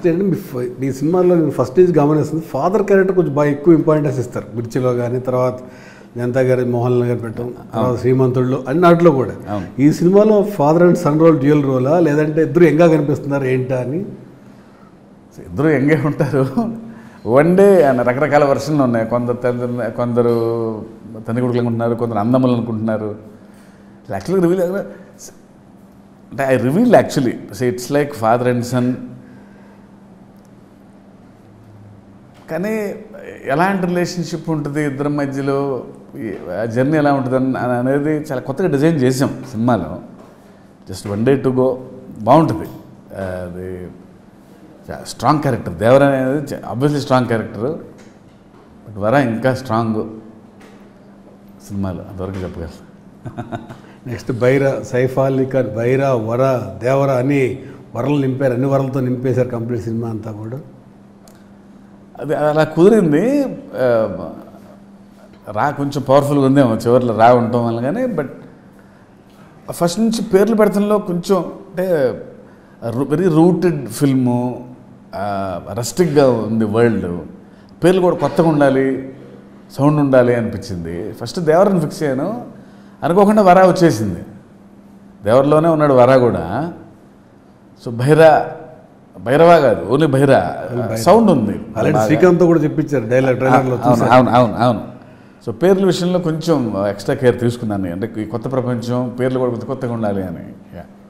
ఏంటంటే మీ సినిమాలో నేను ఫస్ట్ నుంచి గమనిస్తుంది ఫాదర్ క్యారెక్టర్ కొంచెం బాగా ఎక్కువ ఇంపార్టెన్స్ ఇస్తారు. మిర్చిలో కానీ, తర్వాత జనతా గారి మోహన్ లాల్ గారు పెట్టడం, తర్వాత శ్రీమంతుల్లో అన్నిట్లో కూడా. ఈ సినిమాలో father and son role dual రోలా, లేదంటే ఇద్దరు ఎంగా కనిపిస్తున్నారు ఏంటా అని? ఇద్దరు ఎంగే ఉంటారు. వన్ డే రకరకాల వర్షన్లు ఉన్నాయి. కొందరు తండ్రి కొడుకులు అనుకుంటున్నారు, కొందరు అందములు అనుకుంటున్నారు. యాక్చువల్గా రివీల్ అంటే I reveal actually it's like father and son. కానీ ఎలాంటి రిలేషన్షిప్ ఉంటుంది ఇద్దరి మధ్యలో, జర్నీ ఎలా ఉంటుంది అనేది చాలా కొత్తగా డిజైన్ చేసాం సినిమాలో. Just one day to go బాగుంటుంది. అది స్ట్రాంగ్ క్యారెక్టర్. దేవర అనేది ఆబ్వియస్లీ స్ట్రాంగ్ క్యారెక్టర్, బట్ వర ఇంకా స్ట్రాంగ్ సినిమాలో, అంతవరకు చెప్పగలను. నెక్స్ట్ బైరా, సైఫ్ అలీ ఖాన్, బైరా, వర, దేవర అని వరలు నింపారు. అన్ని వరలతో నింపేశారు కంప్లీట్ సినిమా అంతా కూడా. అది అలా కుదిరింది. కొంచెం పవర్ఫుల్గా ఉందేమో చివరిలో ఉండటం వల్ల. కానీ బట్ ఫస్ట్ నుంచి పేర్లు పెడతంలో కొంచెం అంటే వెరీ రూటెడ్ ఫిల్ము, రస్టిక్గా ఉంది వరల్డ్. పేర్లు కూడా కొత్తగా ఉండాలి, సౌండ్ ఉండాలి అనిపించింది. ఫస్ట్ దేవరని ఫిక్స్ అయ్యాను. అనుకోకుండా వరా వచ్చేసింది. దేవర్లోనే ఉన్నాడు వరా కూడా. సో భైరవా కాదు, ఓన్లీ భైరా సౌండ్ ఉంది. అలాంటి శ్రీకాంత్ కూడా చెప్పించారు డైలాగ్ ట్రైలర్లో. అవును. సో పేర్ల విషయంలో కొంచెం ఎక్స్ట్రా కేర్ తీసుకున్నాను. అంటే ఈ కొత్త ప్రపంచం, పేర్లు కూడా కొత్తగా ఉండాలి అని.